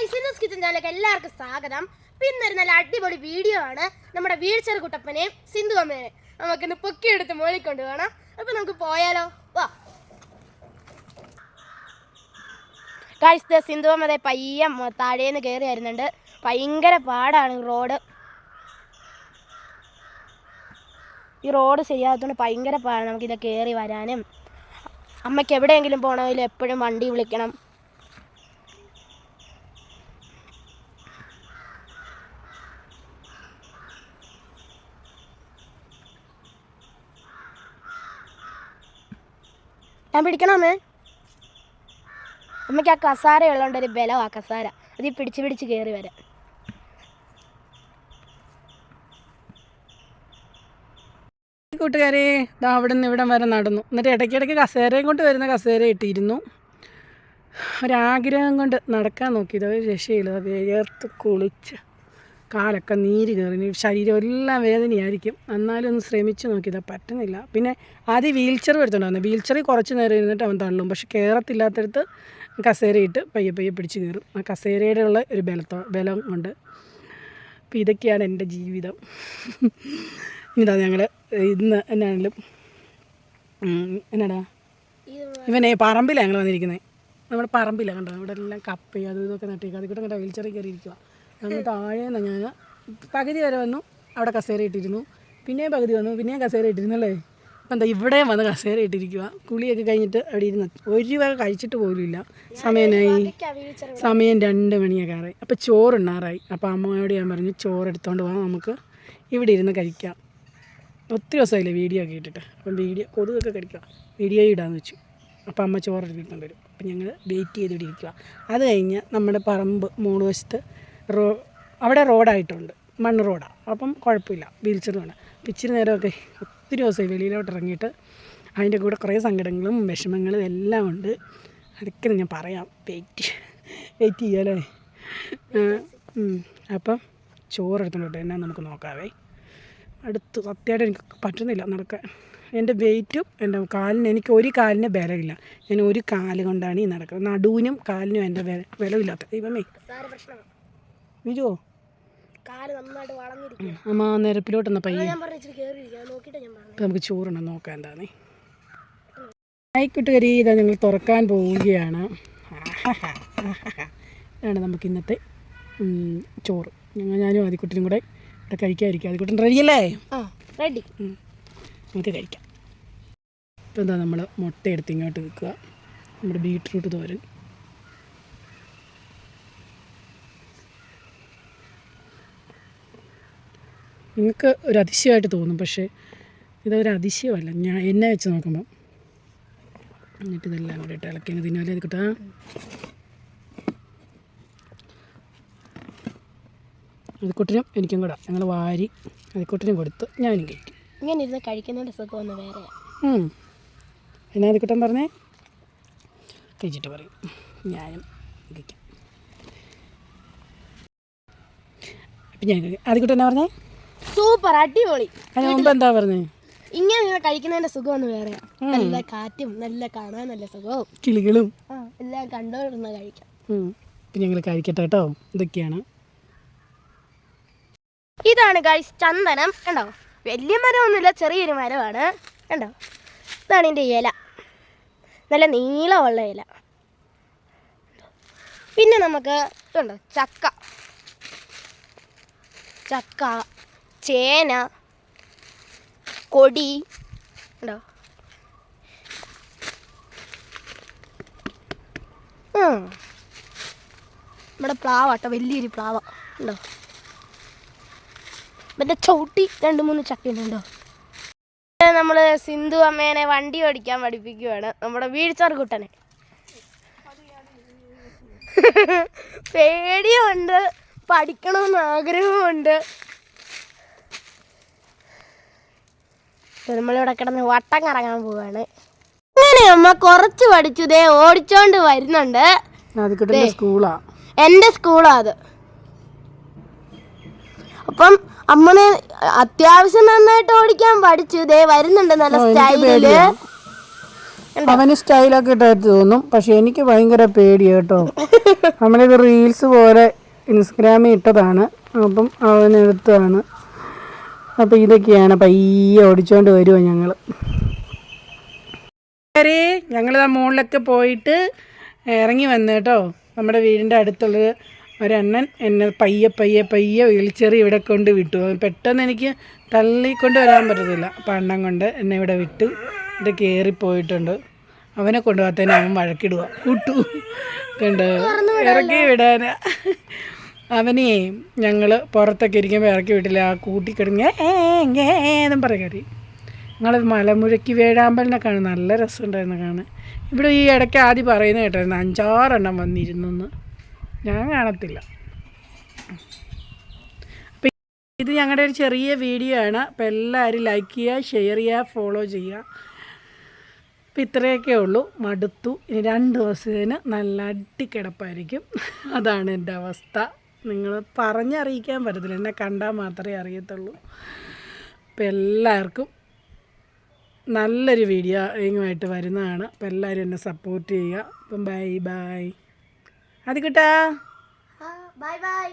Guys kitchen ചാനലിലേക്ക് എല്ലാവർക്കും സ്വാഗതം. പിന്നെ ഒരു നല്ല അടിപൊളി വീഡിയോ ആണ്. നമ്മുടെ വീഴ്ചർ കുട്ടപ്പനെയും സിന്ധു അമ്മേനെ നമുക്കിന്ന് പൊക്കിയെടുത്ത് മോളിക്കൊണ്ട് വേണം. അപ്പൊ നമുക്ക് പോയാലോ? വാ ഗൈസ്, സിന്ധു അമ്മ പയ്യ താഴേന്ന് കയറി വരുന്നുണ്ട്. ഭയങ്കര പാടാണ് ഈ റോഡ് ശരിയാകത്തോണ്ട് ഭയങ്കര പാടാണ് നമുക്കിത് കയറി വരാനും. അമ്മയ്ക്ക് എവിടെയെങ്കിലും പോകണമെങ്കിൽ എപ്പോഴും വണ്ടി വിളിക്കണം. ഞാൻ പിടിക്കണമേ. അമ്മയ്ക്ക് ആ കസാര ഉള്ളതുകൊണ്ടൊരു ബലം, ആ കസാര അത് പിടിച്ച് കയറി വരാം. കൂട്ടുകാരെ അവിടെ നിന്ന് ഇവിടം വരെ നടന്നു. എന്നിട്ട് ഇടയ്ക്കിടയ്ക്ക് കസേരയും കൊണ്ട് വരുന്ന കസേര ഇട്ടിരുന്നു. ഒരാഗ്രഹം കൊണ്ട് നടക്കാൻ നോക്കിയത് ഒരു രക്ഷയില്ല. വേർത്ത് കുളിച്ച് കാലൊക്കെ നീര് കയറി, ശരീരം എല്ലാം വേദനയായിരിക്കും. എന്നാലും ഒന്ന് ശ്രമിച്ച് നോക്കിയതാണ്, പറ്റുന്നില്ല. പിന്നെ ആദ്യം വീൽ ചെയർ എടുത്തുകൊണ്ടായിരുന്നു. വീൽ ചെയറിൽ കുറച്ച് നേരം ഇരുന്നിട്ട് അവൻ തള്ളും. പക്ഷെ കയറത്തില്ലാത്തടത്ത് കസേരയിട്ട് പയ്യെ പിടിച്ച് കയറും. ആ കസേരയുടെ ഉള്ള ഒരു ബലം കൊണ്ട്. അപ്പോൾ ഇതൊക്കെയാണ് എൻ്റെ ജീവിതം. ഇതാ ഞങ്ങൾ ഇന്ന് എന്നാണെങ്കിലും എന്നാടാ ഇവനെ പറമ്പിലാണ് ഞങ്ങൾ വന്നിരിക്കുന്നത്. നമ്മുടെ പറമ്പിലാണ് കണ്ടോ, ഇവിടെ എല്ലാം കപ്പയും അതും ഇതൊക്കെ നട്ടിരിക്കുക. അതിൽ കൂടെ കണ്ടോ വീൽ ചെയറിൽ കയറിയിരിക്കുക. നമ്മൾ താഴേന്ന് ഞാൻ പകുതി വരെ വന്നു, അവിടെ കസേര ഇട്ടിരുന്നു. പിന്നെയും പകുതി വന്നു, പിന്നെയും കസേര ഇട്ടിരുന്നു അല്ലേ. അപ്പം എന്താ ഇവിടെയും വന്ന് കസേര ഇട്ടിരിക്കുക. കുളിയൊക്കെ കഴിഞ്ഞിട്ട് അവിടെ ഇരുന്ന് ഒരു വക കഴിച്ചിട്ട് പോലുമില്ല. സമയം 2 മണിയൊക്കെ ആറായി. അപ്പോൾ ചോറുണ്ണാറായി. അപ്പോൾ അമ്മയോട് ഞാൻ പറഞ്ഞു ചോറ് എടുത്തുകൊണ്ട് പോകാം, നമുക്ക് ഇവിടെ ഇരുന്ന് കഴിക്കാം. ഒത്തിരി ദിവസമായില്ലേ വീഡിയോ ഒക്കെ ഇട്ടിട്ട്. അപ്പം കൊതുകൊക്കെ കഴിക്കാം, വീഡിയോ ഇടാമെന്ന് വെച്ചു. അപ്പോൾ അമ്മ ചോറ് എടുത്തിട്ടുണ്ട് വരും. അപ്പം ഞങ്ങൾ വെയിറ്റ് ചെയ്തിട്ട് ഇരിക്കുക. അത് കഴിഞ്ഞ് നമ്മുടെ പറമ്പ് മൂന്ന് വശത്ത് അവിടെ റോഡായിട്ടുണ്ട്, മണ്ണ് റോഡാണ്. അപ്പം കുഴപ്പമില്ല, വീൽ ചെയർ വേണം. അപ്പം ഇച്ചിരി നേരമൊക്കെ ഒത്തിരി ദിവസമായി വെളിയിലോട്ട് ഇറങ്ങിയിട്ട്. അതിൻ്റെ കൂടെ കുറേ സങ്കടങ്ങളും വിഷമങ്ങളും എല്ലാം ഉണ്ട്. അതൊക്കെ ഞാൻ പറയാം. വെയിറ്റ് ചെയ്യാമല്ലേ. അപ്പം ചോറെടുത്തോണ്ട് എന്നാ നമുക്ക് നോക്കാവേ. അടുത്ത് സത്യമായിട്ട് എനിക്ക് പറ്റുന്നില്ല നടക്കാൻ. എൻ്റെ വെയിറ്റും എൻ്റെ കാലിന്, എനിക്ക് ഒരു കാലിന് ബലമില്ല. ഞാൻ ഒരു കാല് കൊണ്ടാണ് ഈ നടക്കുന്നത്. നടുവിനും കാലിനും എൻ്റെ ബലമില്ലാത്ത. ദൈവമേ വിജോ അമ്മ നിരപ്പിലോട്ടൊന്ന് പയ്യെ. അപ്പം നമുക്ക് ചോറുണ്ടെന്ന് നോക്കാം എന്താണേ. ആയിക്കോട്ടുകാരി, ഇതാ ഞങ്ങൾ തുറക്കാൻ പോവുകയാണ്. ഇതാണ് നമുക്ക് ഇന്നത്തെ ചോറ്. ഞാനും ആദിക്കുട്ടനും കൂടെ ഇവിടെ കഴിക്കാതിരിക്കും. ആദിക്കുട്ടൻ റെഡിയല്ലേ? റെഡി, നമുക്ക് കഴിക്കാം. ഇപ്പം എന്താ നമ്മൾ മുട്ട എടുത്ത് ഇങ്ങോട്ട് വെക്കുക. നമ്മുടെ ബീട്രൂട്ട് തോരൻ. നിങ്ങൾക്ക് ഒരു അതിശയമായിട്ട് തോന്നും, പക്ഷേ ഇതൊരു അതിശയമല്ല. എന്നെ വെച്ച് നോക്കുമ്പം. എന്നിട്ട് ഇതെല്ലാം കൂടെ ഇട്ട് ഇളക്കി തിന്നാലേ ആയിക്കോട്ടെ. അതിക്കുട്ടിനും എനിക്കും കൂടെ ഞങ്ങൾ വാരി അതിക്കുട്ടിനും കൊടുത്ത് ഞാനും കഴിക്കും. ഇങ്ങനെ ഇരുന്ന് കഴിക്കുന്നതിൻ്റെ സുഖമൊന്നും വേറെ. എന്നാ അതിക്കുട്ടൻ പറഞ്ഞേ, കഴിച്ചിട്ട് പറയും. ഞാനും കഴിക്കാം. അപ്പം ഞാൻ അതിക്കുട്ടൻ എന്നാ പറഞ്ഞേ? സൂപ്പർ, അടിപൊളി. അതിന് മുമ്പ് എന്താ പറഞ്ഞേ? ഇങ്ങനെ കഴിക്കുന്നതിന്റെ സുഖമൊന്നും വേറെയാ. നല്ല കാറ്റും നല്ല കാണാൻ നല്ല സുഖവും കിളികളും എല്ലാം കണ്ടോണ്ടിരുന്ന് കഴിക്കാം. അപ്പം ഞങ്ങൾ കഴിക്കട്ടെ കേട്ടോ. ഇതൊക്കെയാണ്. ഇതാണ് ഗൈസ് ചന്ദനം. കണ്ടോ, വലിയ മരമൊന്നുമില്ല, ചെറിയൊരു മരമാണ്. കണ്ടോ, ഇതാണ് ഇതിൻ്റെ ഇല, നല്ല നീളമുള്ള ഇല. പിന്നെ നമുക്ക് കണ്ടോ ചക്ക, ചേന, കൊടി ഉണ്ടോ. നമ്മുടെ പ്ലാവാട്ടോ, വലിയൊരു പ്ലാവ ഉണ്ടോ. മറ്റേ ചവിട്ടി 2-3 ചക്കയുണ്ടോ. നമ്മൾ സിന്ധു അമ്മേനെ വണ്ടി ഓടിക്കാൻ പഠിപ്പിക്കുകയാണ്, നമ്മുടെ വീഴ്ചർ കുട്ടനെ. പേടിയുണ്ട്, പഠിക്കണമെന്ന് ആഗ്രഹമുണ്ട്. നമ്മളിവിടെ കിടന്ന് വട്ടം കറങ്ങാൻ പോവാണ്. അങ്ങനെ അമ്മ കുറച്ച് പഠിച്ചു ദേ ഓടിച്ചോണ്ട് വരുന്നുണ്ട്. എൻ്റെ സ്കൂളാ അത്. അപ്പം അമ്മനെ അത്യാവശ്യം നന്നായിട്ട് ഓടിക്കാൻ പഠിച്ചു. ദേ വരുന്നുണ്ട് നല്ല സ്റ്റൈലില്. അവന് സ്റ്റൈലൊക്കെ ഇട്ടായിട്ട് തോന്നും, പക്ഷെ എനിക്ക് ഭയങ്കര പേടി കേട്ടോ. നമ്മളിത് റീൽസ് പോലെ ഇൻസ്റ്റഗ്രാമിൽ ഇട്ടതാണ്, അപ്പം അവനെടുത്തതാണ്. അപ്പം ഇതൊക്കെയാണ് പയ്യെ ഓടിച്ചോണ്ട് വരുമോ ഞങ്ങളിതാ മുകളിലൊക്കെ പോയിട്ട് ഇറങ്ങി വന്നു കേട്ടോ. നമ്മുടെ വീടിൻ്റെ അടുത്തുള്ളൊരു ഒരണ്ണൻ എന്നെ പയ്യെ വീൽച്ചെറി ഇവിടെ കൊണ്ട് വിട്ടു. പെട്ടെന്ന് എനിക്ക് തള്ളിക്കൊണ്ട് വരാൻ പറ്റത്തില്ല. അപ്പം അണ്ണൻ കൊണ്ട് എന്നെ ഇവിടെ വിട്ട് ഇത് കയറിപ്പോയിട്ടുണ്ട്. അവനെ കൊണ്ടുപോകാത്തതിന് അവൻ വഴക്കിടുക കൂട്ടു കണ്ട് ഇറക്കി വിടാൻ. അവനെ ഞങ്ങൾ പുറത്തൊക്കെ ഇരിക്കുമ്പോൾ ഇറക്കി വിട്ടില്ല. ആ കൂട്ടിക്കിടങ്ങി എന്നും പറയും. ഞങ്ങൾ മലമുഴക്കി വേഴാമ്പലിനെ കാണും, നല്ല രസമുണ്ടായിരുന്നു കാണാൻ. ഇവിടെ ഈ ഇടയ്ക്ക് ആദ്യം പറയുന്നത് കേട്ടായിരുന്നു 5-6 എണ്ണം വന്നിരുന്നു. ഞാൻ കാണത്തില്ല. അപ്പം ഇത് ഞങ്ങളുടെ ഒരു ചെറിയ വീഡിയോ ആണ്. അപ്പോൾ എല്ലാവരും ലൈക്ക് ചെയ്യുക, ഷെയർ ചെയ്യുക, ഫോളോ ചെയ്യുക. അപ്പം ഇത്രയൊക്കെ ഉള്ളൂ. മടുത്തു. ഇനി 2 ദിവസത്തിന് നല്ല അടിക്കിടപ്പായിരിക്കും. അതാണ് എൻ്റെ അവസ്ഥ. നിങ്ങൾ പറഞ്ഞറിയിക്കാൻ പറ്റത്തില്ല, എന്നെ കണ്ടാൽ മാത്രമേ അറിയത്തുള്ളൂ. അപ്പം എല്ലാവർക്കും നല്ലൊരു വീഡിയോയുമായിട്ട് വരുന്നതാണ്. അപ്പം എല്ലാവരും എന്നെ സപ്പോർട്ട് ചെയ്യുക. അപ്പം ബൈ. അത് കിട്ടാ ബൈ.